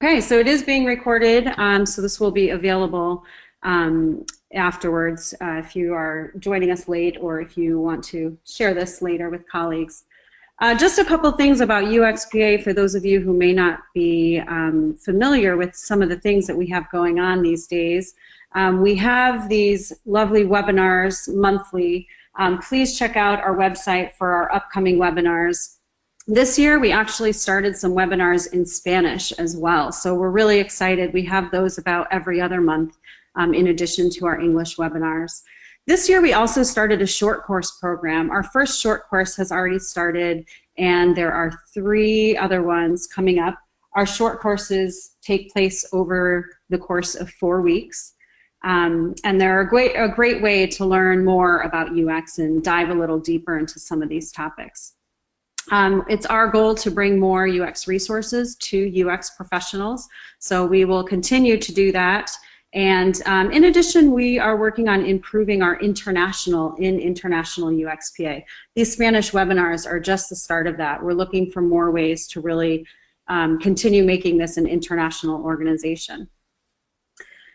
Okay, so it is being recorded, so this will be available afterwards if you are joining us late or if you want to share this later with colleagues. Just a couple things about UXPA for those of you who may not be familiar with some of the things that we have going on these days. We have these lovely webinars monthly. Please check out our website for our upcoming webinars. This year we actually started some webinars in Spanish as well, so we're really excited. We have those about every other month in addition to our English webinars. This year we also started a short course program. Our first short course has already started and there are 3 other ones coming up. Our short courses take place over the course of 4 weeks. And they're a great way to learn more about UX and dive a little deeper into some of these topics. It's our goal to bring more UX resources to UX professionals, so we will continue to do that. And in addition, we are working on improving our international UXPA. These Spanish webinars are just the start of that. We're looking for more ways to really continue making this an international organization.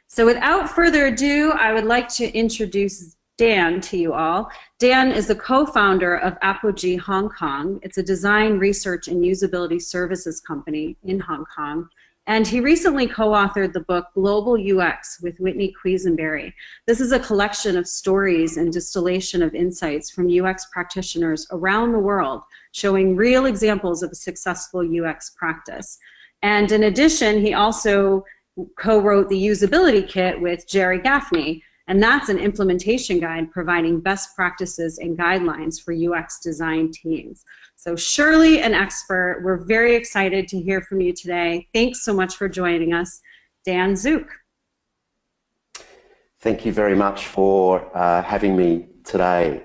So without further ado, I would like to introduce Dan to you all. Dan is the co-founder of Apogee Hong Kong. It's a design, research, and usability services company in Hong Kong. And he recently co-authored the book Global UX with Whitney Quisenberry. This is a collection of stories and distillation of insights from UX practitioners around the world, showing real examples of a successful UX practice. And in addition, he also co-wrote the usability kit with Jerry Gaffney, and that's an implementation guide providing best practices and guidelines for UX design teams. So Shirley, an expert, we're very excited to hear from you today. Thanks so much for joining us. Dan Zook. Thank you very much for having me today.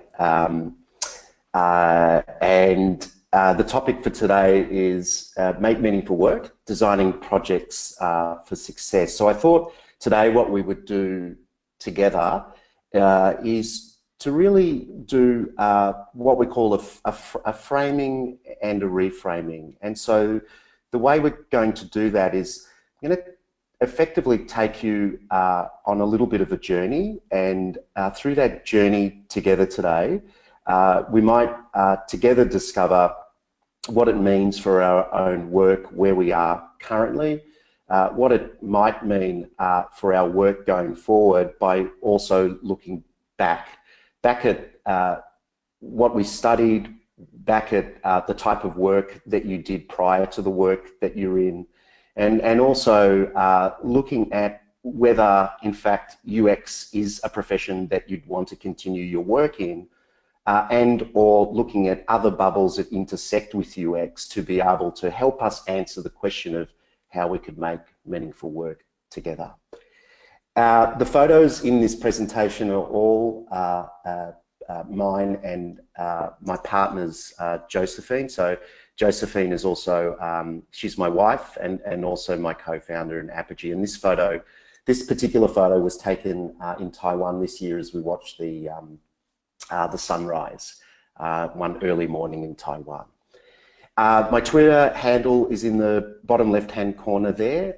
The topic for today is make meaningful work, designing projects for success. So I thought today what we would do together is to really do what we call a framing and a reframing. And so the way we're going to do that is I'm going to effectively take you on a little bit of a journey, and through that journey together today, we might together discover what it means for our own work, where we are currently, what it might mean for our work going forward by also looking back at what we studied, back at the type of work that you did prior to the work that you're in, and also looking at whether in fact UX is a profession that you'd want to continue your work in, and or looking at other bubbles that intersect with UX to be able to help us answer the question of how we could make meaningful work together. The photos in this presentation are all mine and my partner's Josephine. So Josephine is also, she's my wife and also my co-founder in Apogee. And this particular photo was taken in Taiwan this year as we watched the sunrise one early morning in Taiwan. My Twitter handle is in the bottom left-hand corner there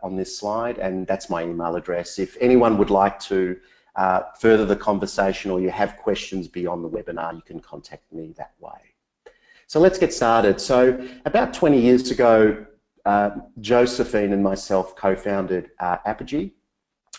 on this slide, and that's my email address. If anyone would like to further the conversation or you have questions beyond the webinar, you can contact me that way. So let's get started. So about 20 years ago, Josephine and myself co-founded Apogee.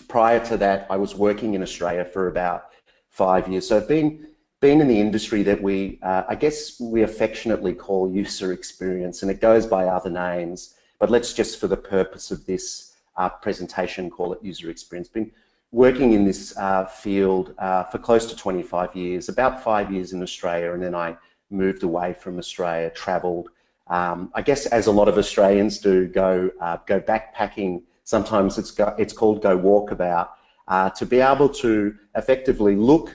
Prior to that, I was working in Australia for about 5 years. So I've been in the industry that we, I guess we affectionately call user experience, and it goes by other names, but let's just for the purpose of this presentation call it user experience. Been working in this field for close to 25 years, about 5 years in Australia, and then I moved away from Australia, travelled, I guess as a lot of Australians do, go backpacking. Sometimes it's called go walkabout, to be able to effectively look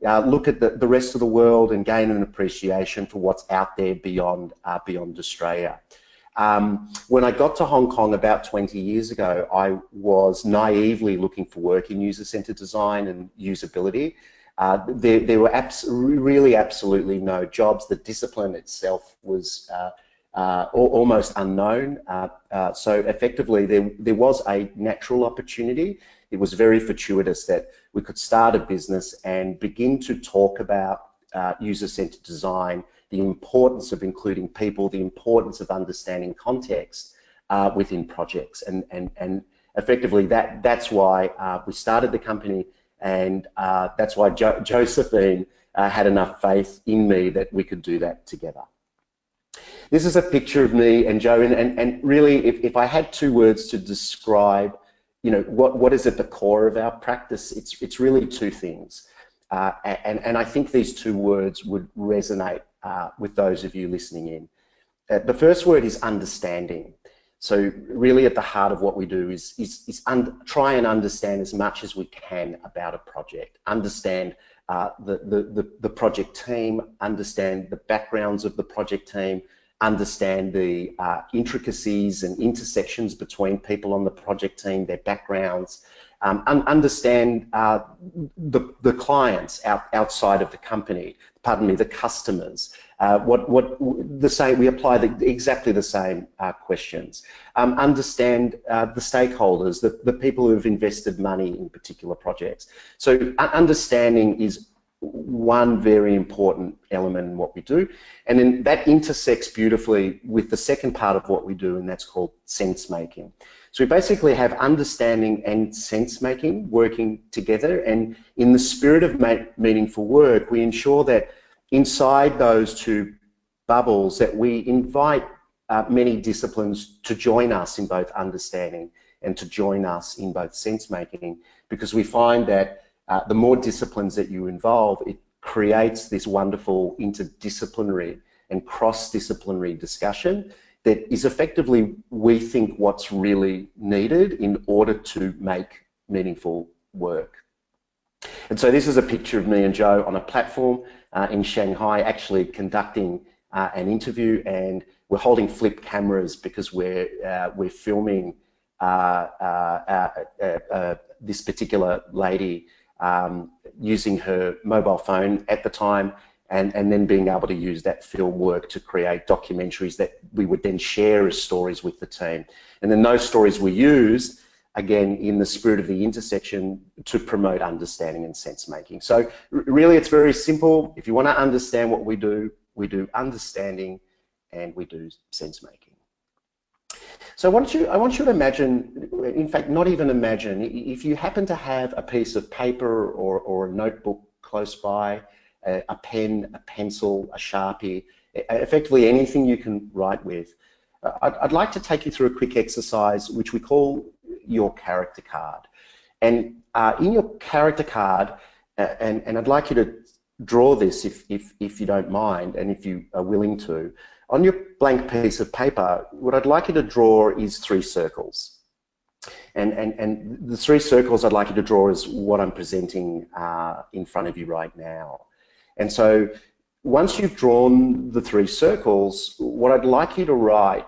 at the rest of the world and gain an appreciation for what's out there beyond Australia. When I got to Hong Kong about 20 years ago, I was naively looking for work in user-centered design and usability. There were really absolutely no jobs. The discipline itself was almost unknown. So effectively, there was a natural opportunity. It was very fortuitous that we could start a business and begin to talk about user-centered design, the importance of including people, the importance of understanding context within projects, and effectively that's why we started the company, and that's why Josephine had enough faith in me that we could do that together. This is a picture of me and Joe, and really, if I had two words to describe, you know, what is at the core of our practice, it's really two things, and I think these two words would resonate with those of you listening in. The first word is understanding. So really, at the heart of what we do is try and understand as much as we can about a project, understand the project team, understand the backgrounds of the project team, understand the intricacies and intersections between people on the project team, their backgrounds, understand the clients outside of the company, pardon me, the customers. We apply exactly the same questions. Understand the stakeholders, the people who have invested money in particular projects. So understanding is one very important element in what we do, and then that intersects beautifully with the second part of what we do, and that's called sense making. So we basically have understanding and sense making working together, and in the spirit of meaningful work, we ensure that inside those two bubbles that we invite many disciplines to join us in both understanding and to join us in both sense making, because we find that the more disciplines that you involve, it creates this wonderful interdisciplinary and cross-disciplinary discussion that is effectively, we think, what's really needed in order to make meaningful work. And so this is a picture of me and Joe on a platform in Shanghai, actually conducting an interview, and we're holding flip cameras because we're filming this particular lady using her mobile phone at the time, and then being able to use that film work to create documentaries that we would then share as stories with the team. And then those stories were used, again, in the spirit of the intersection, to promote understanding and sense making. So really, it's very simple. If you want to understand what we do understanding and we do sense making. So I want you to imagine, in fact, not even imagine, if you happen to have a piece of paper or a notebook close by, a pen, a pencil, a Sharpie, effectively anything you can write with, I'd like to take you through a quick exercise which we call your character card. And in your character card, and I'd like you to draw this if you don't mind, and if you are willing to, on your blank piece of paper, what I'd like you to draw is 3 circles. And the 3 circles I'd like you to draw is what I'm presenting in front of you right now. And so once you've drawn the 3 circles, what I'd like you to write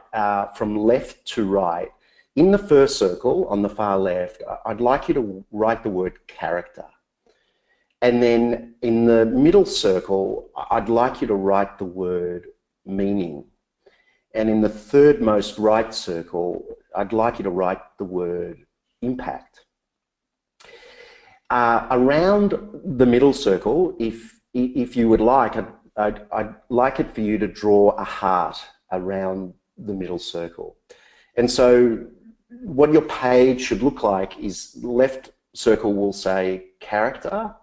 from left to right, in the first circle on the far left, I'd like you to write the word character. And then in the middle circle, I'd like you to write the word meaning. And in the third most right circle, I'd like you to write the word impact. Around the middle circle, if you would like, I'd like it for you to draw a heart around the middle circle. And so what your page should look like is left circle will say character,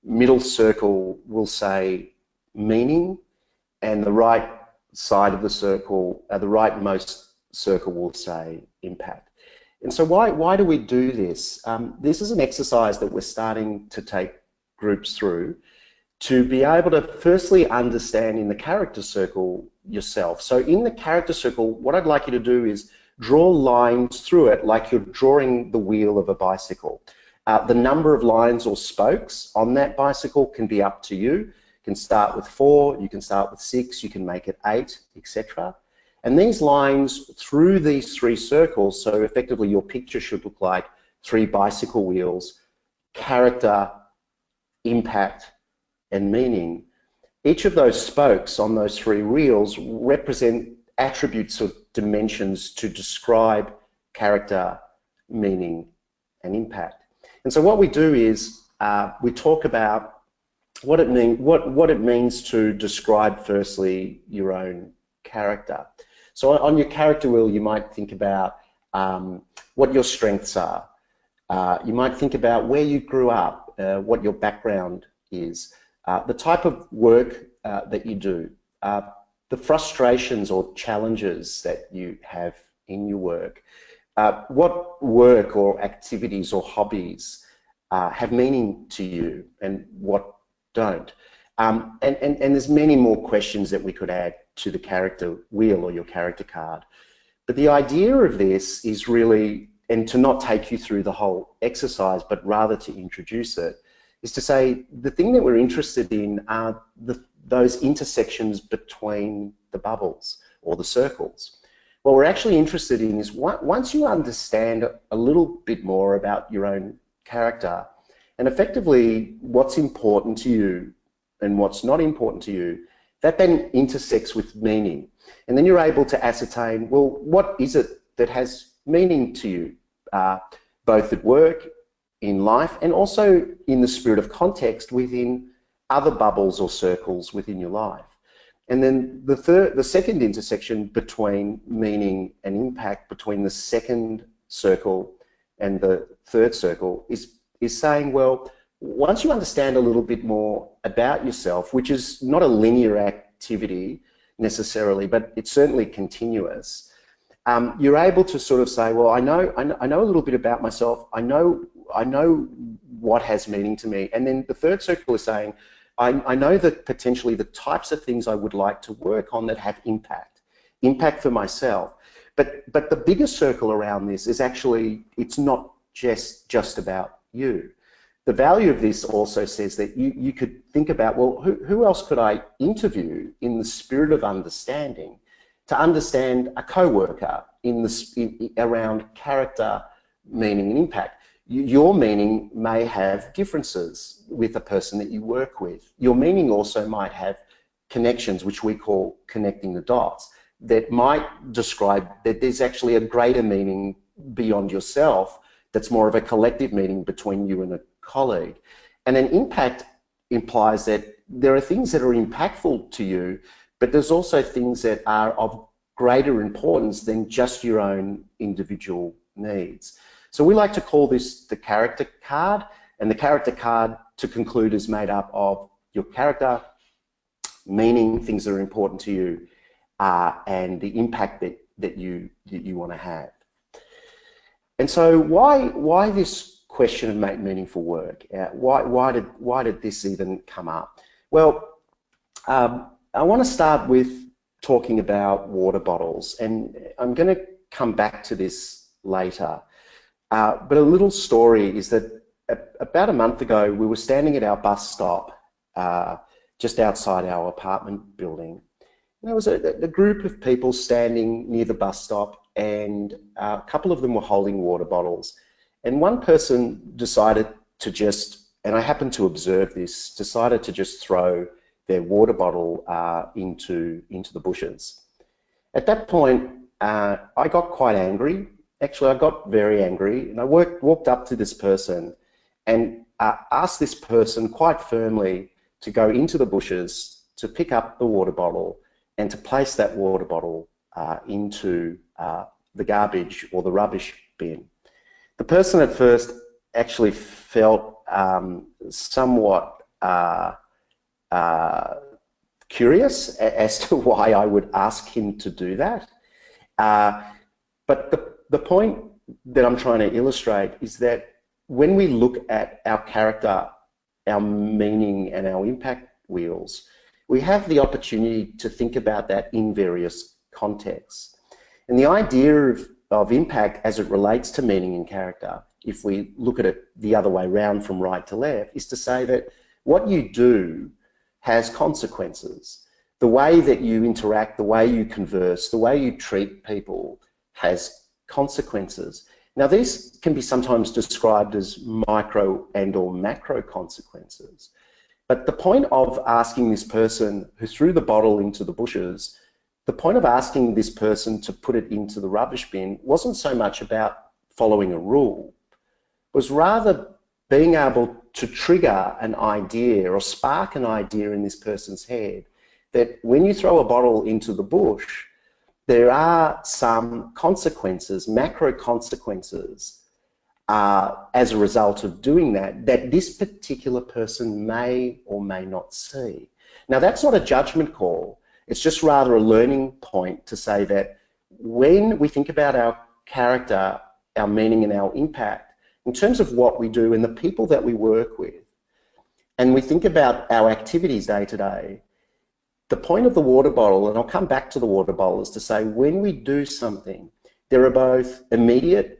middle circle will say meaning, and the right side of the circle, the rightmost circle will say impact. And so why do we do this? This is an exercise that we're starting to take groups through to be able to firstly understand in the character circle yourself. So in the character circle, what I'd like you to do is draw lines through it like you're drawing the wheel of a bicycle. The number of lines or spokes on that bicycle can be up to you. You can start with 4, you can start with 6, you can make it 8, etc. And these lines through these 3 circles, so effectively your picture should look like 3 bicycle wheels, character, impact, and meaning. Each of those spokes on those 3 wheels represent attributes or dimensions to describe character, meaning, and impact. And so what we do is we talk about what it means to describe, firstly, your own character. So on your character wheel, you might think about what your strengths are. You might think about where you grew up, what your background is, the type of work that you do, the frustrations or challenges that you have in your work, what work or activities or hobbies have meaning to you and what don't. And there's many more questions that we could add to the character wheel or your character card. But the idea of this is really, and to not take you through the whole exercise, but rather to introduce it, is to say the thing that we're interested in are those intersections between the bubbles or the circles. What we're actually interested in is once you understand a little bit more about your own character and effectively what's important to you and what's not important to you, that then intersects with meaning. And then you're able to ascertain, well, what is it that has meaning to you, both at work, in life, and also in the spirit of context within other bubbles or circles within your life. And then the second intersection between meaning and impact, between the second circle and the third circle, is saying, well, once you understand a little bit more about yourself, which is not a linear activity necessarily, but it's certainly continuous, you're able to sort of say, well, I know a little bit about myself. I know what has meaning to me. And then the third circle is saying, I know that potentially the types of things I would like to work on that have impact for myself. But the bigger circle around this is actually, it's not just about you. The value of this also says that you could think about, well, who else could I interview in the spirit of understanding to understand a co-worker around character, meaning and impact. Your meaning may have differences with the person that you work with. Your meaning also might have connections, which we call connecting the dots, that might describe that there's actually a greater meaning beyond yourself that's more of a collective meaning between you and a colleague. And then impact implies that there are things that are impactful to you, but there's also things that are of greater importance than just your own individual needs. So we like to call this the character card, and the character card, to conclude, is made up of your character, meaning, things that are important to you, and the impact that you want to have. And so why this question of make meaningful work? Why did this even come up? Well, I want to start with talking about water bottles, and I'm going to come back to this later. But a little story is that about a month ago, we were standing at our bus stop just outside our apartment building. And there was a group of people standing near the bus stop, and a couple of them were holding water bottles. And one person decided to just, and I happened to observe this, decided to just throw their water bottle into the bushes. At that point, I got quite angry. Actually, I got very angry, and I walked up to this person and asked this person quite firmly to go into the bushes, to pick up the water bottle, and to place that water bottle into the garbage or the rubbish bin. The person at first actually felt somewhat curious as to why I would ask him to do that. But the point that I'm trying to illustrate is that when we look at our character, our meaning, and our impact wheels, we have the opportunity to think about that in various contexts. And the idea of impact as it relates to meaning and character, if we look at it the other way around from right to left, is to say that what you do has consequences. The way that you interact, the way you converse, the way you treat people has consequences. Now, these can be sometimes described as micro and or macro consequences. But the point of asking this person who threw the bottle into the bushes the point of asking this person to put it into the rubbish bin wasn't so much about following a rule, it was rather being able to trigger an idea or spark an idea in this person's head that when you throw a bottle into the bush, there are some consequences, macro consequences, as a result of doing that, that this particular person may or may not see. Now, that's not a judgment call. It's just rather a learning point to say that when we think about our character, our meaning and our impact, in terms of what we do and the people that we work with, and we think about our activities day to day, the point of the water bottle, and I'll come back to the water bottle, is to say when we do something, there are both immediate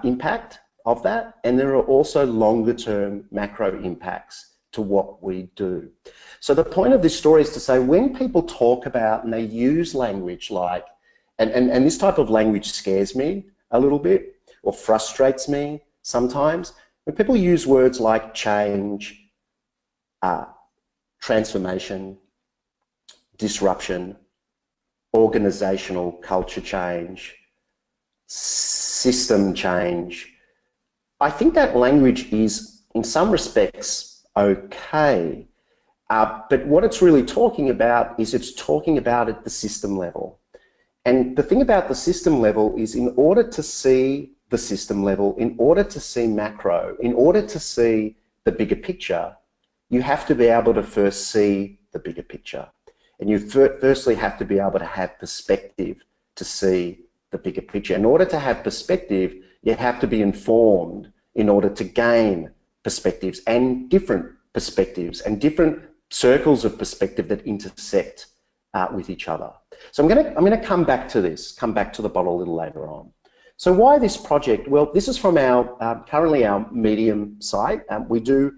impact of that, and there are also longer term macro impacts to what we do. So the point of this story is to say when people talk about and they use language like, and this type of language scares me a little bit or frustrates me sometimes, when people use words like change, transformation, disruption, organizational culture change, system change, I think that language is in some respects okay, but what it's really talking about is it's talking about at the system level. And the thing about the system level is in order to see the system level, in order to see macro, in order to see the bigger picture, you have to be able to first see the bigger picture. And you firstly have to be able to have perspective to see the bigger picture. In order to have perspective, you have to be informed in order to gain perspectives and different circles of perspective that intersect with each other. So I'm going to come back to this, come back to the bottle a little later on. So why this project? Well, this is from our currently our Medium site. We do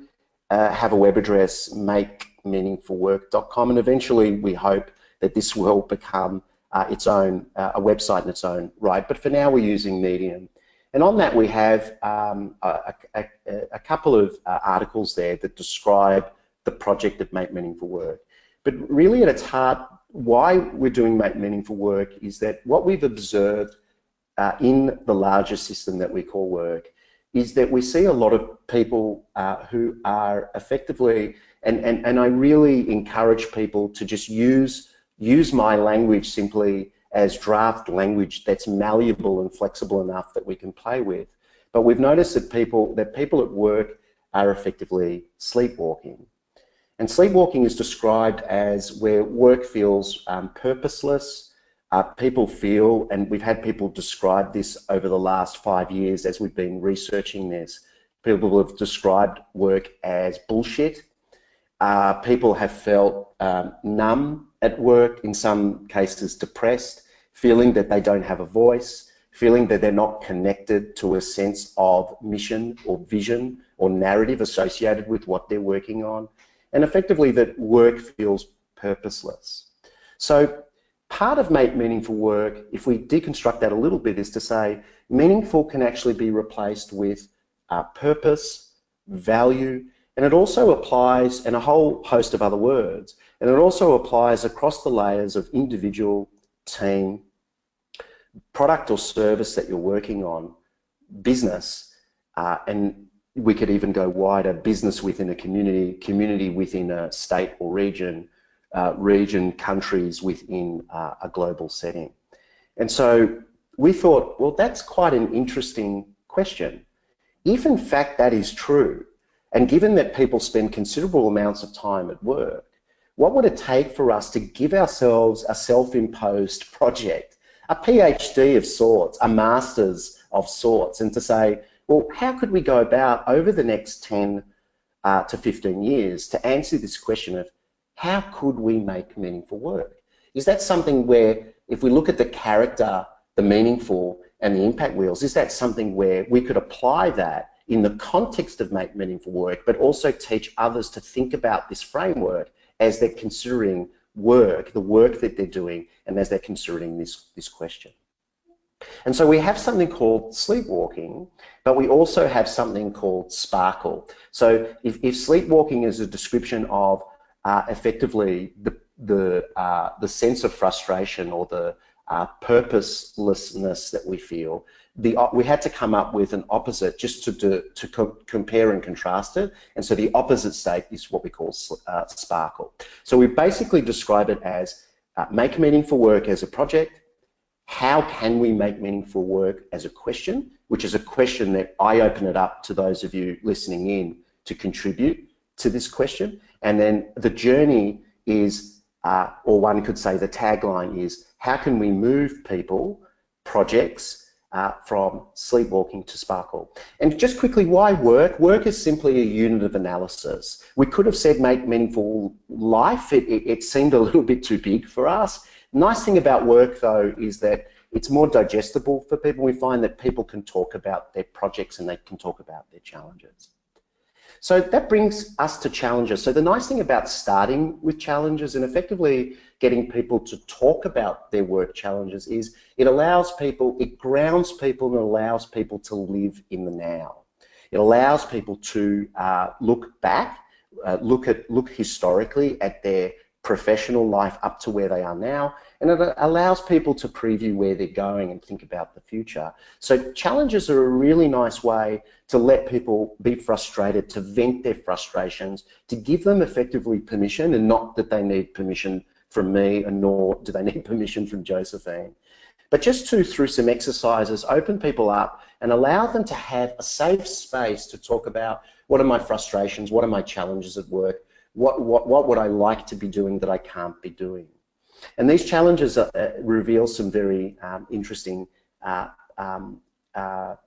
have a web address, makemeaningfulwork.com, and eventually we hope that this will become its own a website in its own right. But for now, we're using Medium, and on that we have a couple of articles there that describe the project of Make Meaningful Work. But really, at its heart, why we're doing Make Meaningful Work is that what we've observed in the larger system that we call work is that we see a lot of people who are effectively, and I really encourage people to just use my language simply as draft language that's malleable and flexible enough that we can play with. But we've noticed that people at work are effectively sleepwalking. And sleepwalking is described as where work feels purposeless. People feel, and we've had people describe this over the last 5 years as we've been researching this, people have described work as bullshit. People have felt numb at work, in some cases depressed, feeling that they don't have a voice, feeling that they're not connected to a sense of mission or vision or narrative associated with what they're working on, and effectively that work feels purposeless. So part of Make Meaningful Work, if we deconstruct that a little bit, is to say meaningful can actually be replaced with purpose, value, and it also applies, and a whole host of other words, and it also applies across the layers of individual, team, product or service that you're working on, business, and we could even go wider, business within a community, community within a state or region, countries within a global setting. And so we thought, well, that's quite an interesting question. If in fact that is true, and given that people spend considerable amounts of time at work, what would it take for us to give ourselves a self-imposed project, a PhD of sorts, a master's of sorts, and to say, well, how could we go about over the next 10 to 15 years to answer this question of how could we make meaningful work? Is that something where, if we look at the character, the meaningful, and the impact wheels, is that something where we could apply that in the context of Make Meaningful Work, but also teach others to think about this framework as they're considering work, the work that they're doing, and as they're considering this question? And so we have something called sleepwalking, but we also have something called sparkle. So if sleepwalking is a description of effectively the sense of frustration or the purposelessness that we feel, we had to come up with an opposite just to compare and contrast it. And so the opposite state is what we call sparkle. So we basically describe it as make meaningful work as a project. How can we make meaningful work as a question, which is a question that I open it up to those of you listening in to contribute to this question. And then the journey is, or one could say the tagline is, how can we move people, projects, from sleepwalking to sparkle? And just quickly, why work? Work is simply a unit of analysis. We could have said make meaningful life. It seemed a little bit too big for us. Nice thing about work, though, is that it's more digestible for people. We find that people can talk about their projects and they can talk about their challenges. So that brings us to challenges. So the nice thing about starting with challenges and effectively getting people to talk about their work challenges is it allows people, it grounds people and allows people to live in the now. It allows people to look back, look historically at their professional life up to where they are now, and it allows people to preview where they're going and think about the future. So challenges are a really nice way to let people be frustrated, to vent their frustrations, to give them effectively permission, and not that they need permission from me, and nor do they need permission from Josephine. But just to, through some exercises, open people up and allow them to have a safe space to talk about what are my frustrations, what are my challenges at work, what would I like to be doing that I can't be doing. And these challenges reveal some very interesting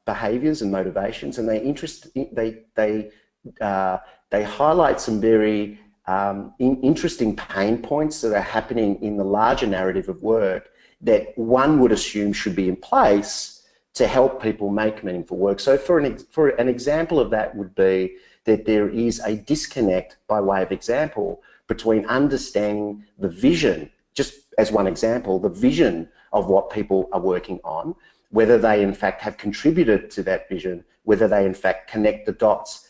behaviours and motivations, and they highlight some very interesting pain points that are happening in the larger narrative of work that one would assume should be in place to help people make meaningful work. So for an example of that would be that there is a disconnect, by way of example, between understanding the vision, just as one example, the vision of what people are working on, whether they in fact have contributed to that vision, whether they in fact connect the dots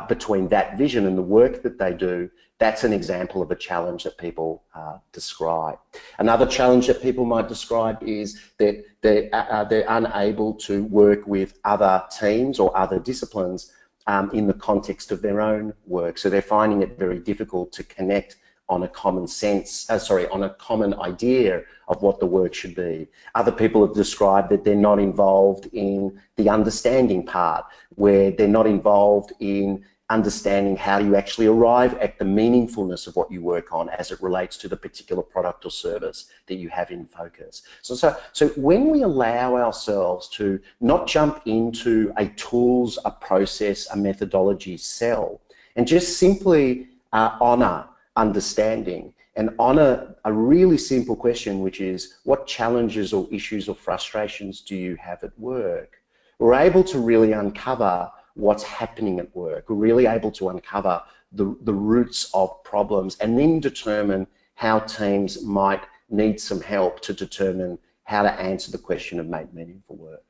between that vision and the work that they do. That's an example of a challenge that people describe. Another challenge that people might describe is that they're unable to work with other teams or other disciplines in the context of their own work. So they're finding it very difficult to connect on a common on a common idea of what the work should be. Other people have described that they're not involved in the understanding part, where they're not involved in understanding how you actually arrive at the meaningfulness of what you work on as it relates to the particular product or service that you have in focus. So when we allow ourselves to not jump into a tools, a process, a methodology cell, and just simply honour understanding and honour a really simple question, which is, what challenges or issues or frustrations do you have at work? We're able to really uncover what's happening at work. We're really able to uncover the roots of problems and then determine how teams might need some help to determine how to answer the question of make meaningful work.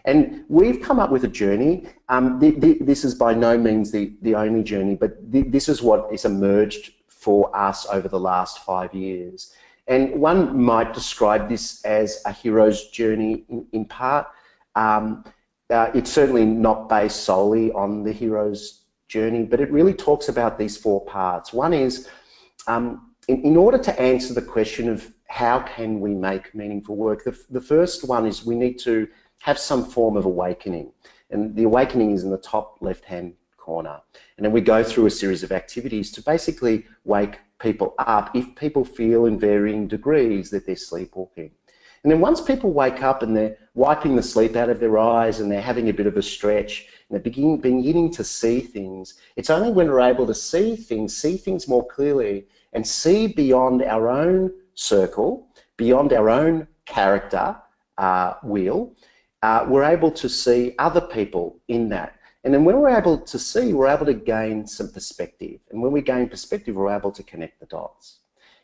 And we've come up with a journey. This is by no means the only journey, but this is what has emerged for us over the last 5 years. And one might describe this as a hero's journey in part. It's certainly not based solely on the hero's journey, but it really talks about these 4 parts. One is, in order to answer the question of how can we make meaningful work, the first one is we need to have some form of awakening. And the awakening is in the top left-hand corner. And then we go through a series of activities to basically wake people up if people feel in varying degrees that they're sleepwalking. And then once people wake up and they're wiping the sleep out of their eyes and they're having a bit of a stretch and they're beginning to see things, it's only when we're able to see things more clearly and see beyond our own circle, beyond our own character wheel, we're able to see other people in that. And then when we're able to see, we're able to gain some perspective. And when we gain perspective, we're able to connect the dots.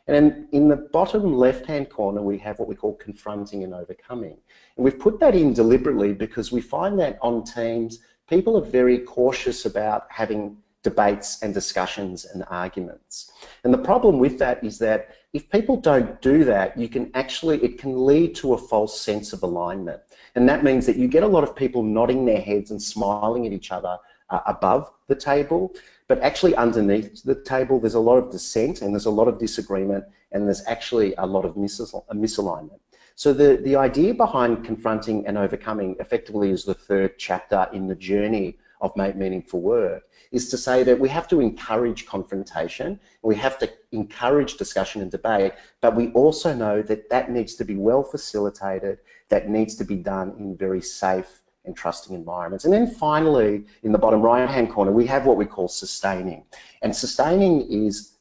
And then in the bottom left-hand corner, we have what we call confronting and overcoming. And we've put that in deliberately because we find that on teams, people are very cautious about having debates and discussions and arguments. And the problem with that is that if people don't do that, it can lead to a false sense of alignment. And that means that you get a lot of people nodding their heads and smiling at each other above the table, but actually underneath the table there's a lot of dissent and there's a lot of disagreement and there's actually a lot of misalignment. So the idea behind confronting and overcoming effectively is the third chapter in the journey of Make Meaningful Work, is to say that we have to encourage confrontation, we have to encourage discussion and debate, but we also know that that needs to be well facilitated, that needs to be done in very safe and trusting environments. And then finally, in the bottom right-hand corner, we have what we call sustaining. And sustaining is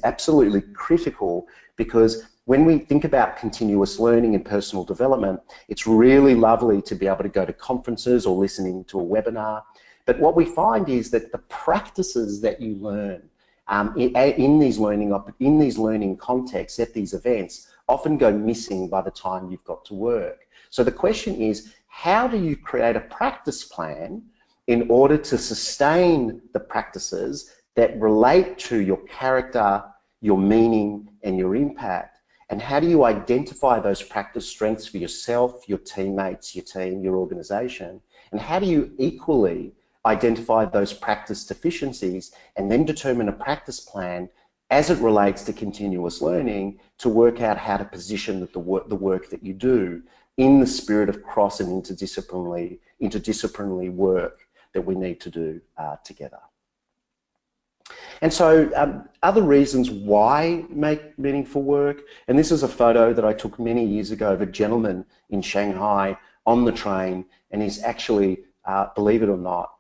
absolutely critical, because when we think about continuous learning and personal development, it's really lovely to be able to go to conferences or listening to a webinar. But what we find is that the practices that you learn in these learning contexts, at these events, often go missing by the time you've got to work. So the question is, how do you create a practice plan in order to sustain the practices that relate to your character, your meaning, and your impact? And how do you identify those practice strengths for yourself, your teammates, your team, your organisation? And how do you equally identify those practice deficiencies and then determine a practice plan as it relates to continuous learning to work out how to position the work that you do in the spirit of cross and interdisciplinary work that we need to do together. And so other reasons why make meaningful work, and this is a photo that I took many years ago of a gentleman in Shanghai on the train, and he's actually, believe it or not,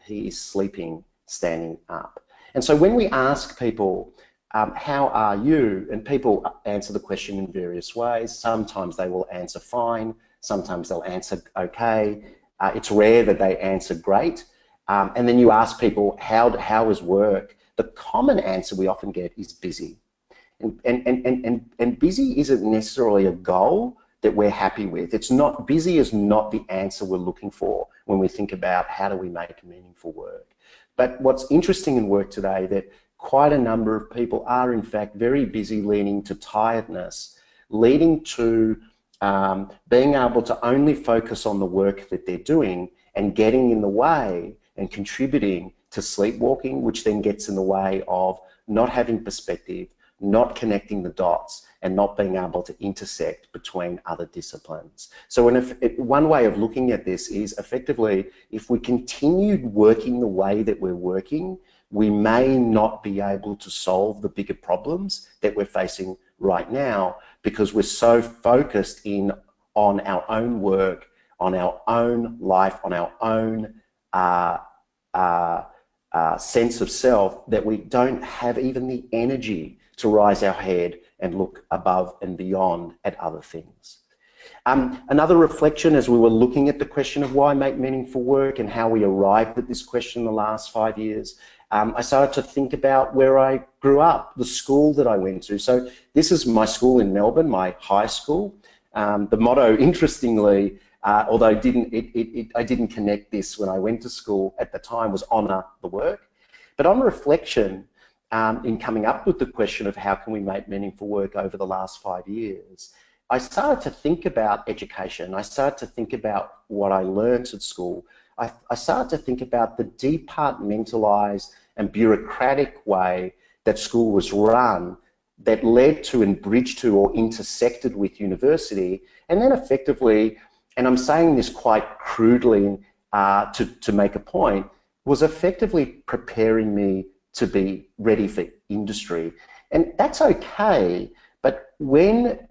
he is sleeping standing up. And so when we ask people, how are you? And people answer the question in various ways. Sometimes they will answer fine, sometimes they'll answer okay. It's rare that they answer great. And then you ask people, how is work? The common answer we often get is busy. And busy isn't necessarily a goal that we're happy with. It's not, busy is not the answer we're looking for when we think about how do we make meaningful work. But what's interesting in work today, that quite a number of people are in fact very busy, leading to tiredness, leading to being able to only focus on the work that they're doing and getting in the way and contributing to sleepwalking, which then gets in the way of not having perspective, not connecting the dots, and not being able to intersect between other disciplines. So one way of looking at this is effectively, if we continued working the way that we're working, we may not be able to solve the bigger problems that we're facing right now, because we're so focused on our own work, on our own life, on our own sense of self, that we don't have even the energy to rise our head and look above and beyond at other things. Another reflection, as we were looking at the question of why make meaningful work and how we arrived at this question in the last 5 years, I started to think about where I grew up, the school that I went to. So this is my school in Melbourne, my high school. The motto, interestingly, although I didn't connect this when I went to school at the time, was honour the work. But on reflection, in coming up with the question of how can we make meaningful work over the last 5 years, I started to think about education. I started to think about what I learned at school. I started to think about the departmentalised and bureaucratic way that school was run, that led to and bridged to or intersected with university, and then effectively, and I'm saying this quite crudely to make a point, was effectively preparing me to be ready for industry. And that's okay, but when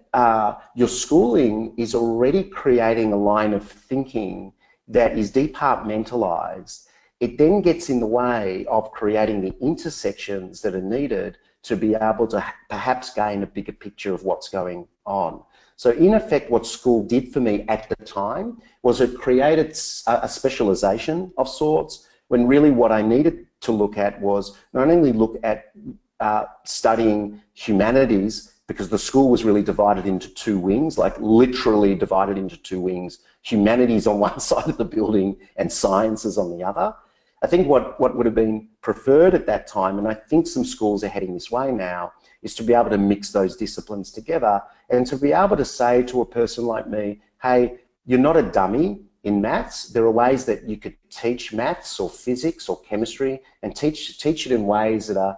your schooling is already creating a line of thinking that is departmentalised, it then gets in the way of creating the intersections that are needed to be able to perhaps gain a bigger picture of what's going on. So in effect, what school did for me at the time was it created a specialisation of sorts, when really what I needed to look at was not only look at studying humanities, because the school was really divided into two wings, like literally divided into two wings, humanities on one side of the building and sciences on the other. I think what would have been preferred at that time, and I think some schools are heading this way now, is to be able to mix those disciplines together and to be able to say to a person like me, hey, you're not a dummy in maths. There are ways that you could teach maths or physics or chemistry and teach it in ways that are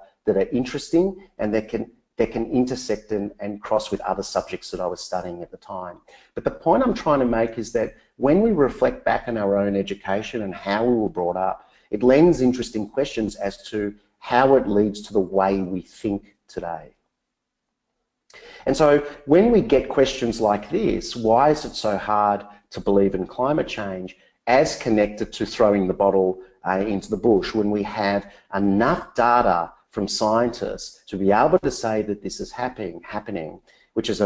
interesting and that can intersect and cross with other subjects that I was studying at the time. But the point I'm trying to make is that when we reflect back on our own education and how we were brought up, it lends interesting questions as to how it leads to the way we think today. And so when we get questions like this, why is it so hard to believe in climate change, as connected to throwing the bottle into the bush, when we have enough data from scientists to be able to say that this is happening, which is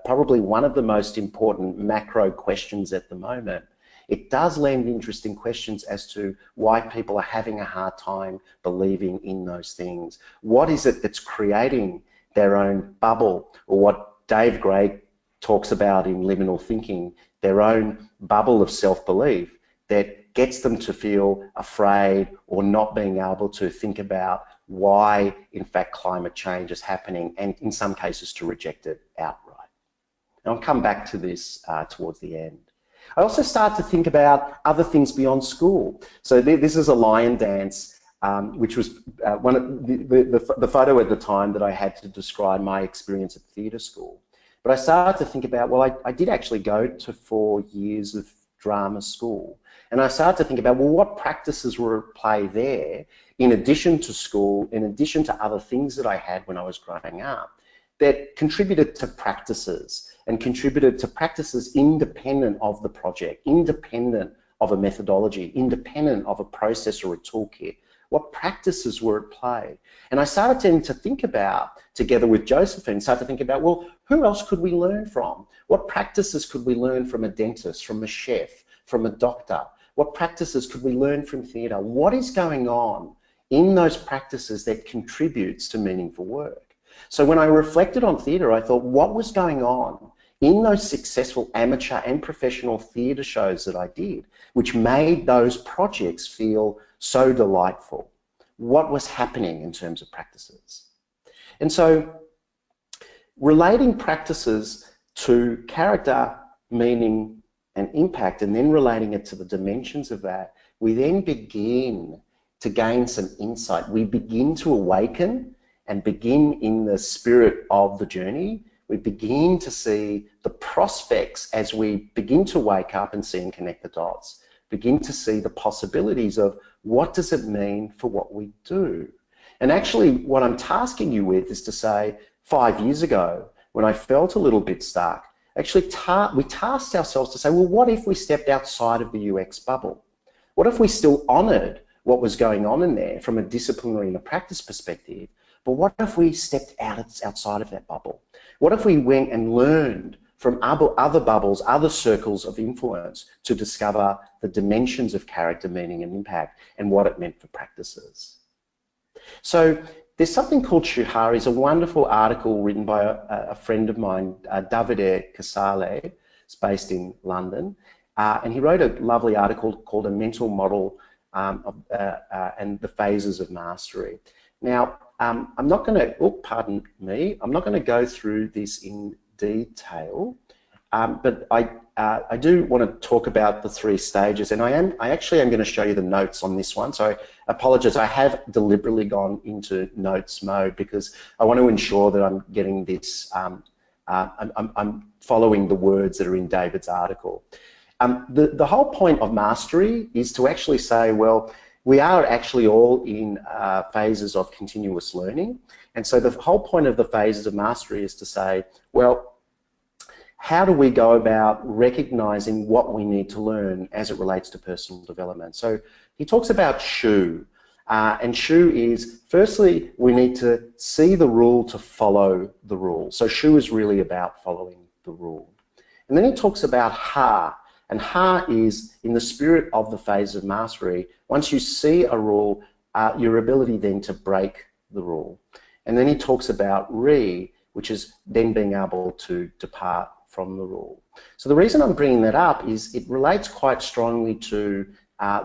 probably one of the most important macro questions at the moment. It does lend interesting questions as to why people are having a hard time believing in those things. What is it that's creating their own bubble, or what Dave Gray talks about in liminal thinking, their own bubble of self-belief that gets them to feel afraid or not being able to think about why, in fact, climate change is happening, and in some cases to reject it outright. And I'll come back to this towards the end. I also start to think about other things beyond school. So this is a lion dance, which was one of the photo at the time that I had to describe my experience at theatre school. But I started to think about, well, I did actually go to 4 years of drama school. And I started to think about, well, what practices were at play there, in addition to school, in addition to other things that I had when I was growing up, that contributed to practices, and contributed to practices independent of the project, independent of a methodology, independent of a process or a toolkit. What practices were at play? And I started to think about, together with Josephine, started to think about, well, who else could we learn from? What practices could we learn from a dentist, from a chef, from a doctor? What practices could we learn from theatre? What is going on in those practices that contributes to meaningful work? So when I reflected on theatre, I thought, what was going on in those successful amateur and professional theatre shows that I did, which made those projects feel so delightful? What was happening in terms of practices? And so relating practices to character, meaning, and impact, and then relating it to the dimensions of that, we then begin to gain some insight. We begin to awaken and begin in the spirit of the journey. We begin to see the prospects as we begin to wake up and see and connect the dots, begin to see the possibilities of what does it mean for what we do. And actually what I'm tasking you with is to say, 5 years ago, when I felt a little bit stuck, actually we tasked ourselves to say, well, what if we stepped outside of the UX bubble? What if we still honoured what was going on in there from a disciplinary and a practice perspective? But what if we stepped outside of that bubble? What if we went and learned from other bubbles, other circles of influence to discover the dimensions of character, meaning and impact and what it meant for practices? So there's something called Shuhari. It's a wonderful article written by a friend of mine, Davide Casale. It's based in London. And he wrote a lovely article called A Mental Model and the Phases of Mastery. Now, I'm not going to, pardon me, I'm not going to go through this in detail, but I do want to talk about the 3 stages, and I actually am going to show you the notes on this one. So I apologize, I have deliberately gone into notes mode because I want to ensure that I'm getting this, I'm following the words that are in David's article. The whole point of mastery is to actually say, well, we are actually all in phases of continuous learning. And so the whole point of the phases of mastery is to say, well, how do we go about recognizing what we need to learn as it relates to personal development? So he talks about SHU. And SHU is, firstly, we need to see the rule to follow the rule. So SHU is really about following the rule. And then he talks about HA. And HA is, in the spirit of the phase of mastery, once you see a rule, your ability then to break the rule. And then he talks about RE, which is then being able to depart from the rule. So the reason I'm bringing that up is it relates quite strongly to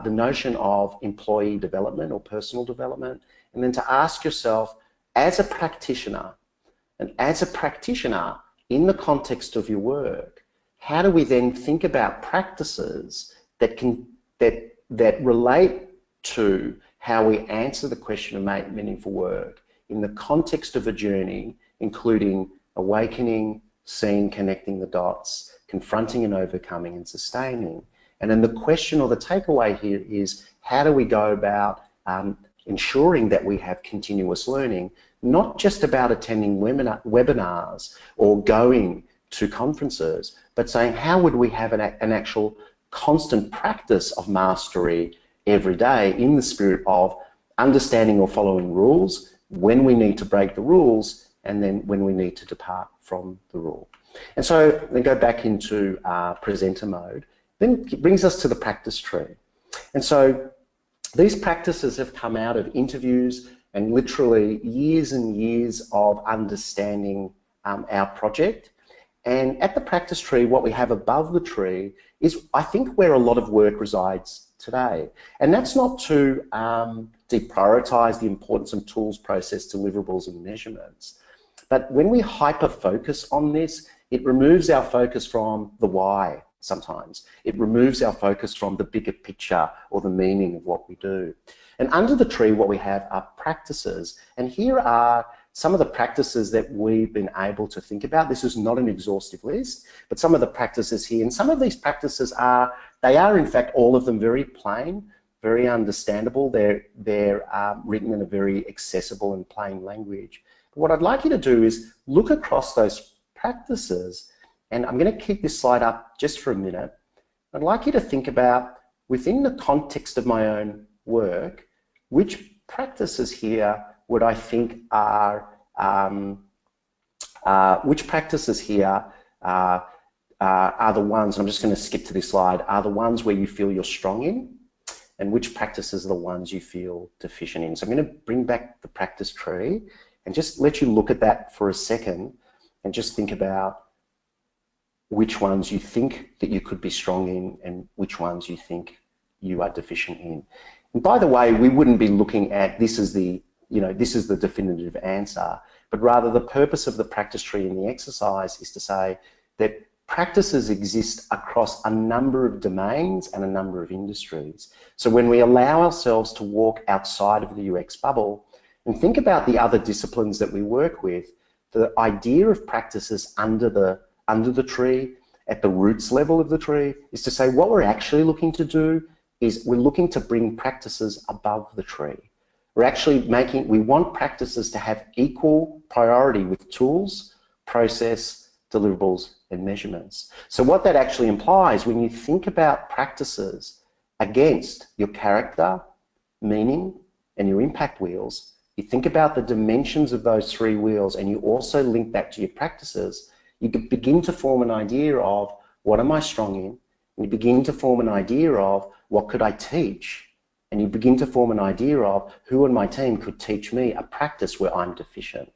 the notion of employee development or personal development, and then to ask yourself, as a practitioner, in the context of your work, how do we then think about practices that relate to how we answer the question of make meaningful work in the context of a journey, including awakening, seeing, connecting the dots, confronting and overcoming, and sustaining. And then the question or the takeaway here is, how do we go about ensuring that we have continuous learning, not just about attending webinars or going to conferences, but saying how would we have an actual constant practice of mastery every day in the spirit of understanding or following rules, when we need to break the rules, and then when we need to depart from the rule. And so then go back into presenter mode. Then it brings us to the practice tree. And so these practices have come out of interviews and literally years and years of understanding our project. And at the practice tree, what we have above the tree is, I think, where a lot of work resides today. And that's not to deprioritize the importance of tools, process, deliverables, and measurements. But when we hyper-focus on this, it removes our focus from the why sometimes. It removes our focus from the bigger picture or the meaning of what we do. And under the tree, what we have are practices. And here are some of the practices that we've been able to think about. This is not an exhaustive list, but some of the practices here. And some of these practices are in fact all of them very plain, very understandable. They're written in a very accessible and plain language. But what I'd like you to do is look across those practices, and I'm going to keep this slide up just for a minute. I'd like you to think about, within the context of my own work, which practices here would I think are the ones, and I'm just going to skip to this slide, are the ones where you feel you're strong in, and which practices are the ones you feel deficient in. So I'm going to bring back the practice tree and just let you look at that for a second and just think about which ones you think that you could be strong in and which ones you think you are deficient in. And by the way, we wouldn't be looking at this is the definitive answer, but rather the purpose of the practice tree in the exercise is to say that practices exist across a number of domains and a number of industries. So when we allow ourselves to walk outside of the UX bubble and think about the other disciplines that we work with, the idea of practices under the tree, at the roots level of the tree, is to say what we're actually looking to do is we're looking to bring practices above the tree. We want practices to have equal priority with tools, process, deliverables, and measurements. So what that actually implies, when you think about practices against your character, meaning, and your impact wheels, you think about the dimensions of those three wheels and you also link that to your practices, you can begin to form an idea of what am I strong in, and you begin to form an idea of what could I teach, and you begin to form an idea of who on my team could teach me a practice where I'm deficient.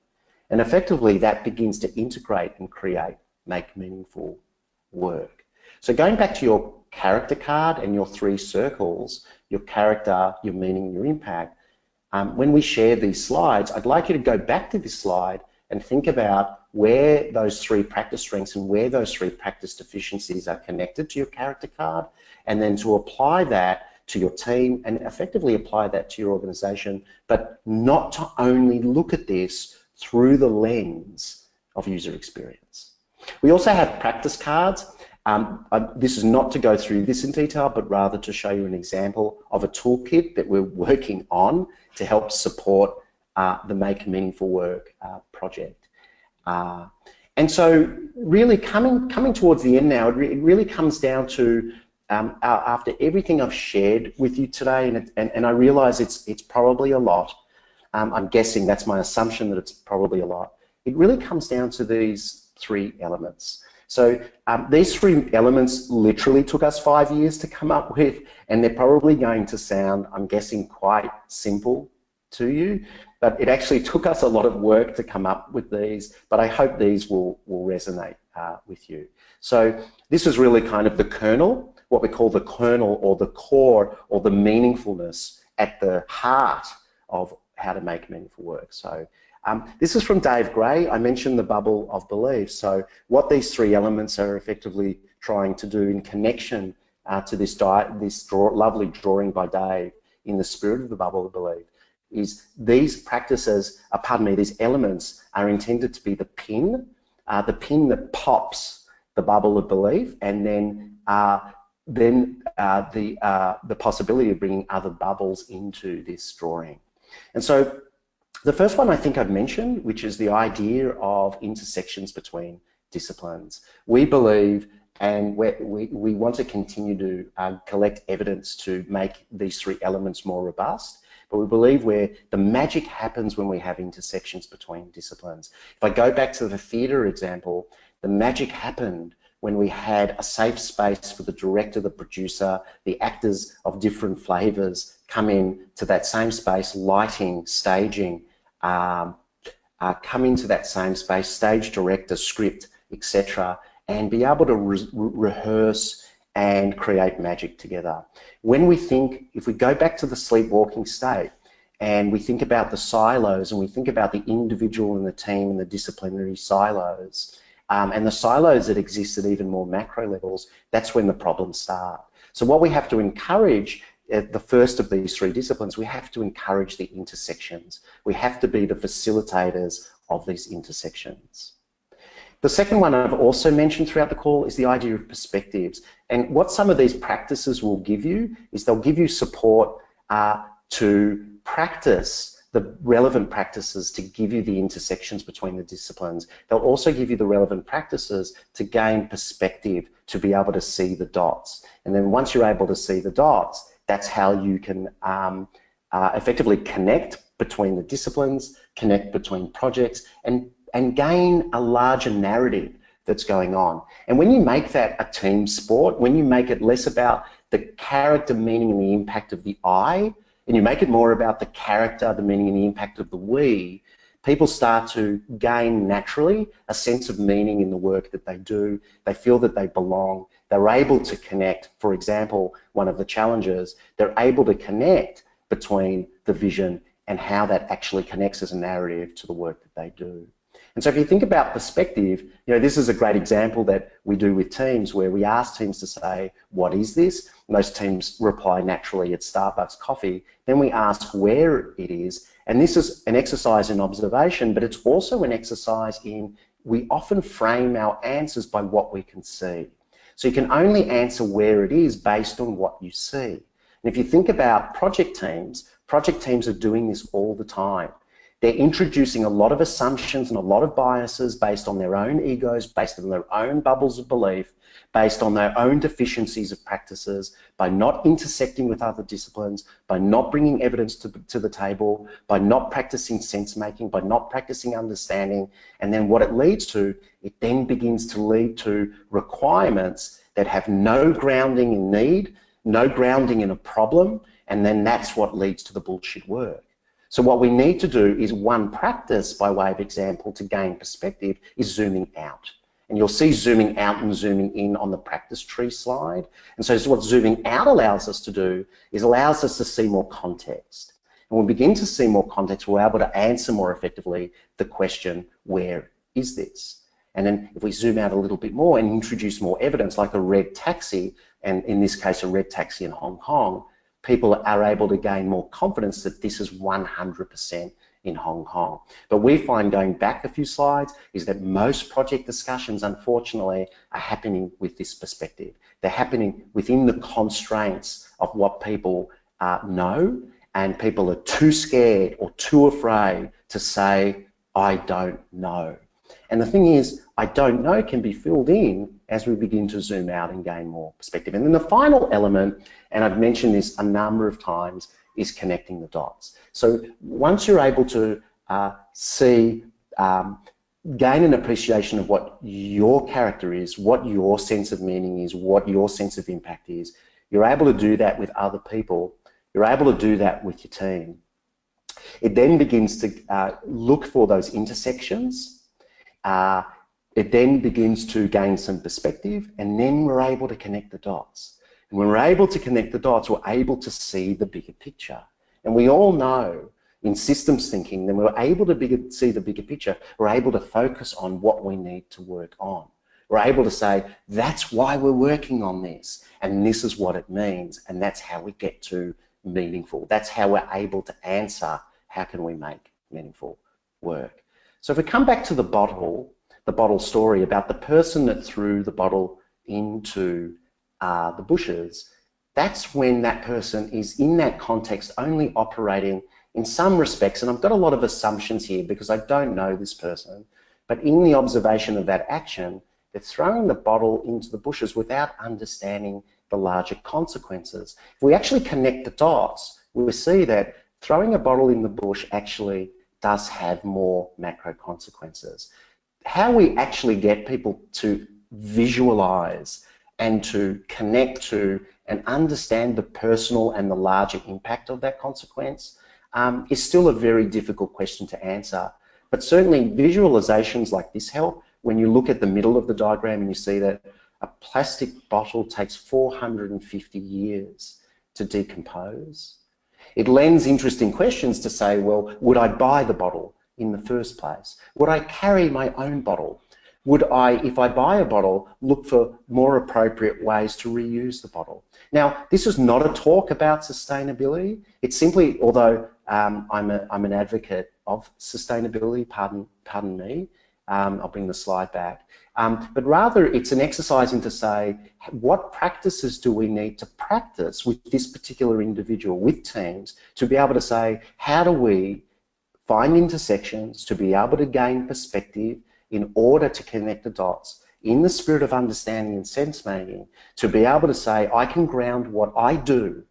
And effectively that begins to integrate and create, make meaningful work. So going back to your character card and your three circles, your character, your meaning, your impact, when we share these slides, I'd like you to go back to this slide and think about where those three practice strengths and where those three practice deficiencies are connected to your character card, and then to apply that to your team and effectively apply that to your organization, but not to only look at this through the lens of user experience. We also have practice cards. This is not to go through this in detail, but rather to show you an example of a toolkit that we're working on to help support the Make Meaningful Work project. And so really coming towards the end now, it really comes down to after everything I've shared with you today, and I realize it's probably a lot, I'm guessing, that's my assumption that it's probably a lot, it really comes down to these three elements. So these three elements literally took us 5 years to come up with, and they're probably going to sound, I'm guessing, quite simple to you, but it actually took us a lot of work to come up with these, but I hope these will resonate with you. So this is really kind of the kernel what we call the kernel or the core or the meaningfulness at the heart of how to make meaningful work. So this is from Dave Gray. I mentioned the bubble of belief. So what these three elements are effectively trying to do in connection to this lovely drawing by Dave in the spirit of the bubble of belief is these practices, these elements are intended to be the pin that pops the bubble of belief, and then the possibility of bringing other bubbles into this drawing. And so the first one I think I've mentioned, which is the idea of intersections between disciplines. We believe, and we want to continue to collect evidence to make these three elements more robust, but we believe where the magic happens when we have intersections between disciplines. If I go back to the theatre example, the magic happened when we had a safe space for the director, the producer, the actors of different flavours come in to that same space, lighting, staging, come into that same space, stage director, script, etc., and be able to rehearse and create magic together. When we think, if we go back to the sleepwalking state and we think about the silos and we think about the individual and the team and the disciplinary silos, and the silos that exist at even more macro levels, that's when the problems start. So what we have to encourage at the first of these three disciplines, we have to encourage the intersections. We have to be the facilitators of these intersections. The second one I've also mentioned throughout the call is the idea of perspectives. And what some of these practices will give you is they'll give you support to practice the relevant practices to give you the intersections between the disciplines. They'll also give you the relevant practices to gain perspective, to be able to see the dots. And then once you're able to see the dots, that's how you can effectively connect between the disciplines, connect between projects, and gain a larger narrative that's going on. And when you make that a team sport, when you make it less about the character, meaning and the impact of the I, and you make it more about the character, the meaning and the impact of the we, people start to gain naturally a sense of meaning in the work that they do. They feel that they belong. They're able to connect. For example, one of the challenges, they're able to connect between the vision and how that actually connects as a narrative to the work that they do. And so if you think about perspective, you know, this is a great example that we do with teams where we ask teams to say, what is this? Most teams reply naturally, it's Starbucks coffee. Then we ask where it is. And this is an exercise in observation, but it's also an exercise in, we often frame our answers by what we can see. So you can only answer where it is based on what you see. And if you think about project teams are doing this all the time. They're introducing a lot of assumptions and a lot of biases based on their own egos, based on their own bubbles of belief, based on their own deficiencies of practices, by not intersecting with other disciplines, by not bringing evidence to the table, by not practicing sense-making, by not practicing understanding. And then what it leads to, it then begins to lead to requirements that have no grounding in need, no grounding in a problem, and then that's what leads to the bullshit work. So what we need to do is one practice, by way of example, to gain perspective is zooming out. And you'll see zooming out and zooming in on the practice tree slide. And so what zooming out allows us to do is allows us to see more context. And when we begin to see more context, we're able to answer more effectively the question, where is this? And then if we zoom out a little bit more and introduce more evidence, like a red taxi, and in this case a red taxi in Hong Kong, people are able to gain more confidence that this is 100% in Hong Kong. But we find, going back a few slides, is that most project discussions, unfortunately, are happening with this perspective. They're happening within the constraints of what people know, and people are too scared or too afraid to say, I don't know. And the thing is, I don't know can be filled in as we begin to zoom out and gain more perspective. And then the final element, and I've mentioned this a number of times, is connecting the dots. So once you're able to see, gain an appreciation of what your character is, what your sense of meaning is, what your sense of impact is, you're able to do that with other people, you're able to do that with your team. It then begins to look for those intersections. It then begins to gain some perspective, and then we're able to connect the dots. And when we're able to connect the dots, we're able to see the bigger picture. And we all know in systems thinking, then we're able to see the bigger picture. We're able to focus on what we need to work on. We're able to say, that's why we're working on this, and this is what it means, and that's how we get to meaningful. That's how we're able to answer, how can we make meaningful work? So if we come back to the bottle story about the person that threw the bottle into the bushes, that's when that person is in that context only operating in some respects, and I've got a lot of assumptions here because I don't know this person, but in the observation of that action, they're throwing the bottle into the bushes without understanding the larger consequences. If we actually connect the dots, we'll see that throwing a bottle in the bush actually does have more macro consequences. How we actually get people to visualize and to connect to and understand the personal and the larger impact of that consequence is still a very difficult question to answer. But certainly visualizations like this help. When you look at the middle of the diagram and you see that a plastic bottle takes 450 years to decompose, it lends interesting questions to say, well, would I buy the bottle in the first place? Would I carry my own bottle? Would I, if I buy a bottle, look for more appropriate ways to reuse the bottle? Now, this is not a talk about sustainability. It's simply, although I'm an advocate of sustainability, pardon me, I'll bring the slide back, but rather it's an exercise into say, what practices do we need to practice with this particular individual, with teams, to be able to say, how do we find intersections, to be able to gain perspective in order to connect the dots in the spirit of understanding and sense making, to be able to say, I can ground what I do,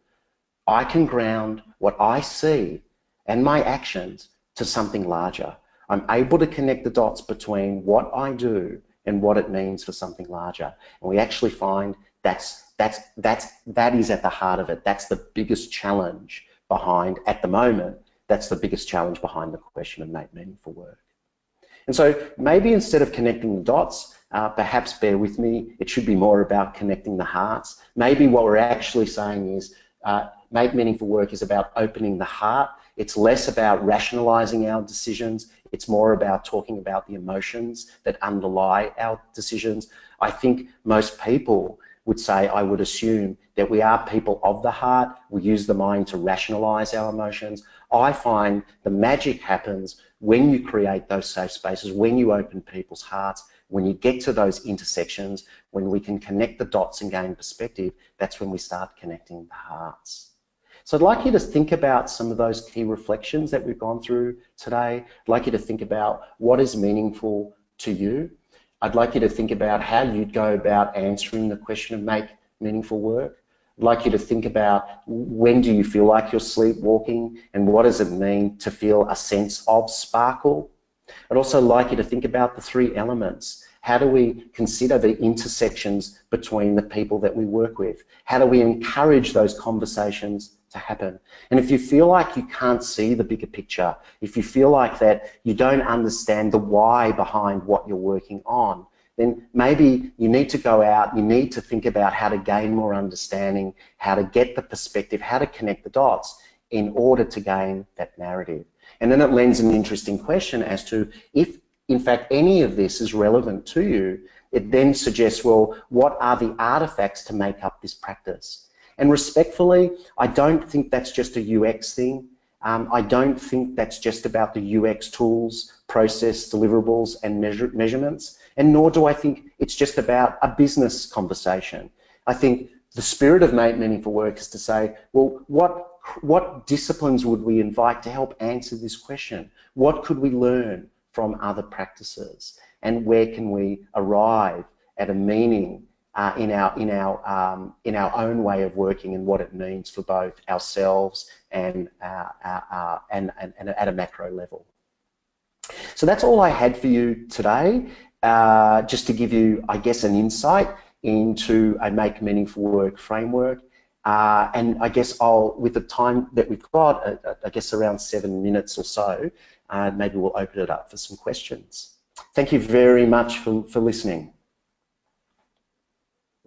I can ground what I see and my actions to something larger. I'm able to connect the dots between what I do and what it means for something larger. And we actually find that is at the heart of it. That's the biggest challenge behind, at the moment, that's the biggest challenge behind the question of make meaningful work. And so maybe instead of connecting the dots, perhaps bear with me, it should be more about connecting the hearts. Maybe what we're actually saying is make meaningful work is about opening the heart. It's less about rationalizing our decisions. It's more about talking about the emotions that underlie our decisions. I think most people would say, I would assume, that we are people of the heart. We use the mind to rationalize our emotions. I find the magic happens when you create those safe spaces, when you open people's hearts, when you get to those intersections, when we can connect the dots and gain perspective, that's when we start connecting the hearts. So I'd like you to think about some of those key reflections that we've gone through today. I'd like you to think about what is meaningful to you. I'd like you to think about how you'd go about answering the question of make meaningful work. I'd like you to think about when do you feel like you're sleepwalking and what does it mean to feel a sense of sparkle. I'd also like you to think about the three elements. How do we consider the intersections between the people that we work with? How do we encourage those conversations to happen? And if you feel like you can't see the bigger picture, if you feel like that you don't understand the why behind what you're working on, then maybe you need to go out, you need to think about how to gain more understanding, how to get the perspective, how to connect the dots in order to gain that narrative. And then it lends an interesting question as to if, in fact, any of this is relevant to you. It then suggests, well, what are the artifacts to make up this practice? And respectfully, I don't think that's just a UX thing. I don't think that's just about the UX tools, process, deliverables, and measurements. And nor do I think it's just about a business conversation. I think the spirit of make meaningful work is to say, well, what disciplines would we invite to help answer this question? What could we learn from other practices? And where can we arrive at a meaning in our own way of working and what it means for both ourselves and at a macro level. So that's all I had for you today, just to give you, I guess, an insight into a make meaningful work framework. And I guess with the time that we've got, I guess around 7 minutes or so, maybe we'll open it up for some questions. Thank you very much for listening.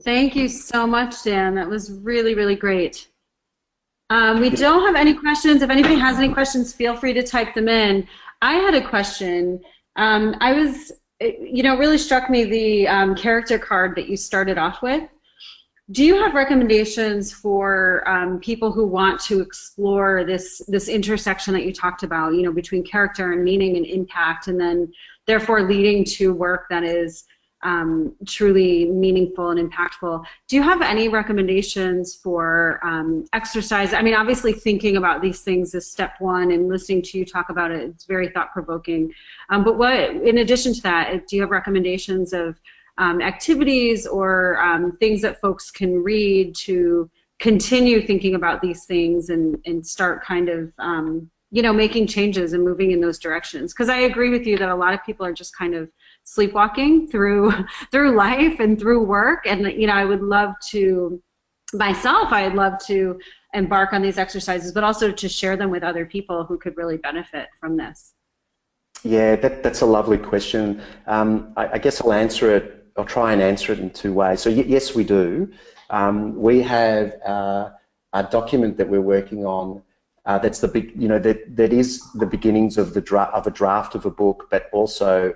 Thank you so much, Dan. That was really, really great. We don't have any questions. If anybody has any questions, feel free to type them in. I had a question. It really struck me the character card that you started off with. Do you have recommendations for people who want to explore this intersection that you talked about, between character and meaning and impact, and then therefore leading to work that is truly meaningful and impactful? Do you have any recommendations for exercise? I mean, obviously thinking about these things is step one, and listening to you talk about it, it's very thought-provoking. But in addition to that, do you have recommendations of activities or things that folks can read to continue thinking about these things and start kind of making changes and moving in those directions? Because I agree with you that a lot of people are just kind of sleepwalking through life and through work, and I would love to I'd love to embark on these exercises, but also to share them with other people who could really benefit from this. Yeah, that's a lovely question. I guess I'll try and answer it in two ways. So yes, we do. We have a document that we're working on that's that is the beginnings of a draft of a book, but also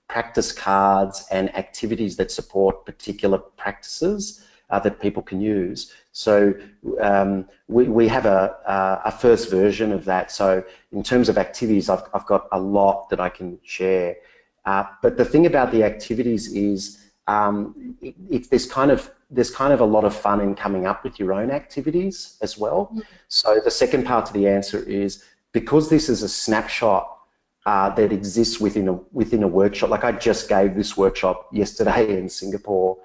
practice cards and activities that support particular practices that people can use. So we have a first version of that. So in terms of activities, I've got a lot that I can share. But the thing about the activities is there's kind of a lot of fun in coming up with your own activities as well. So the second part to the answer is, because this is a snapshot that exists within a workshop. Like I just gave this workshop yesterday in Singapore.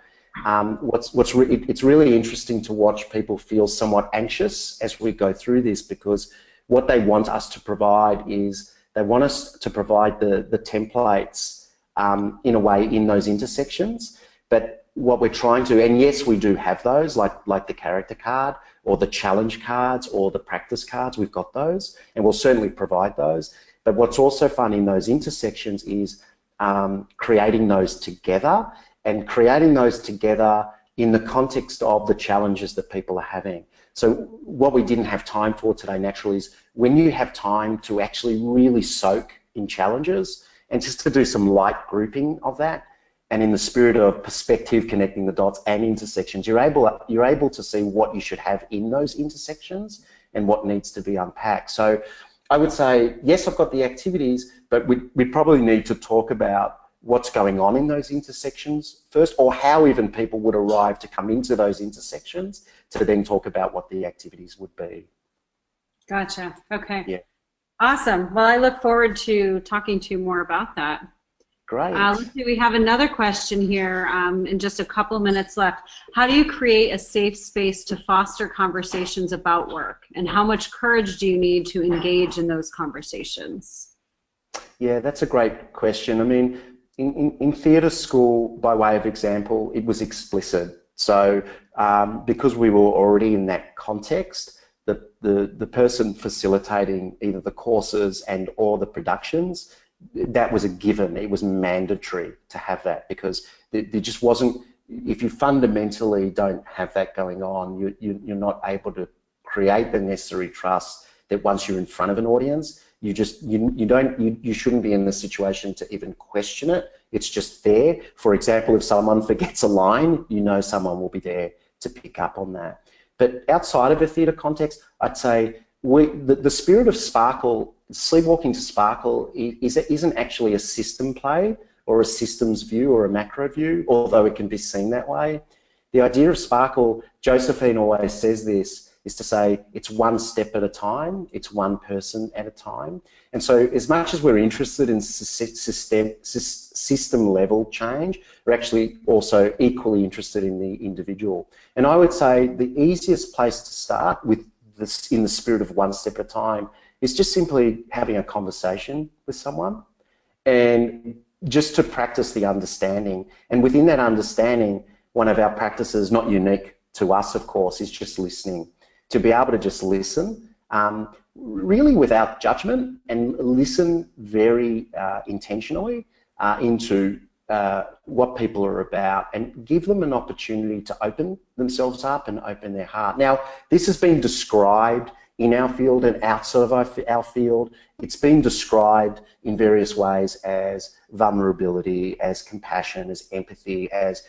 It's really interesting to watch people feel somewhat anxious as we go through this, because what they want us to provide is they want us to provide the templates in a way in those intersections. But what we're trying to, and yes, we do have those, like the character card or the challenge cards or the practice cards. We've got those, and we'll certainly provide those. But what's also fun in those intersections is creating those together, and creating those together in the context of the challenges that people are having. So what we didn't have time for today, naturally, is when you have time to actually really soak in challenges and just to do some light grouping of that, and in the spirit of perspective, connecting the dots and intersections, you're able to see what you should have in those intersections and what needs to be unpacked. So I would say, yes, I've got the activities, but we probably need to talk about what's going on in those intersections first, or how even people would arrive to come into those intersections, to then talk about what the activities would be. Gotcha. Okay. Yeah. Awesome. Well, I look forward to talking to you more about that. Great. Let's see, we have another question here in just a couple minutes left. How do you create a safe space to foster conversations about work? And how much courage do you need to engage in those conversations? Yeah, that's a great question. I mean, in theatre school, by way of example, it was explicit. So because we were already in that context, the person facilitating either the courses and or the productions, that was a given. It was mandatory to have that, because there just wasn't, if you fundamentally don't have that going on, you're not able to create the necessary trust that once you're in front of an audience, you shouldn't be in the situation to even question it. It's just there. For example, if someone forgets a line, someone will be there to pick up on that. But outside of a theatre context, I'd say the spirit of Sparkle, Sleepwalking to Sparkle, isn't actually a system play or a systems view or a macro view, although it can be seen that way. The idea of Sparkle, Josephine always says this, is to say it's one step at a time, it's one person at a time. And so as much as we're interested in system level change, we're actually also equally interested in the individual. And I would say the easiest place to start with this, in the spirit of one step at a time, is just simply having a conversation with someone, and just to practice the understanding. And within that understanding, one of our practices, not unique to us, of course, is just listening. To be able to just listen, really without judgment, and listen very intentionally into what people are about, and give them an opportunity to open themselves up and open their heart. Now, this has been described in our field and outside of our field. It's been described in various ways as vulnerability, as compassion, as empathy, as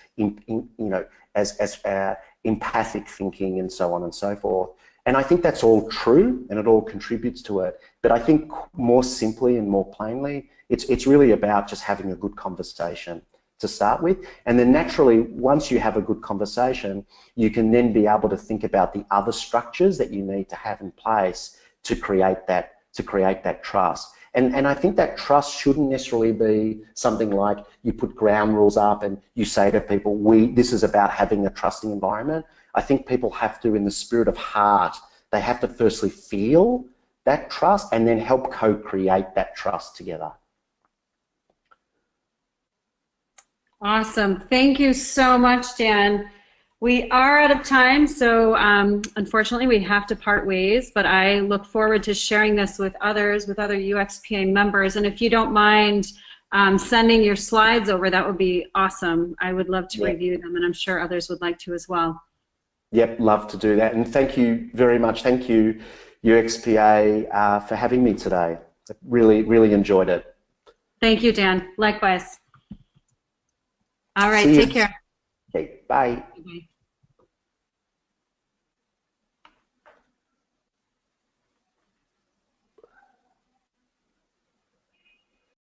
empathic thinking, and so on and so forth. And I think that's all true, and it all contributes to it. But I think more simply and more plainly, it's really about just having a good conversation to start with. And then naturally, once you have a good conversation, you can then be able to think about the other structures that you need to have in place to create that trust. And I think that trust shouldn't necessarily be something like you put ground rules up and you say to people, this is about having a trusting environment. I think people have to, in the spirit of heart, they have to firstly feel that trust and then help co-create that trust together. Awesome. Thank you so much, Dan. We are out of time, so unfortunately we have to part ways, but I look forward to sharing this with others, with other UXPA members. And if you don't mind sending your slides over, that would be awesome. I would love to review them, and I'm sure others would like to as well. Yep, love to do that. And thank you very much. Thank you, UXPA, for having me today. I really enjoyed it. Thank you, Dan. Likewise. All right, take care. Okay, bye. Bye.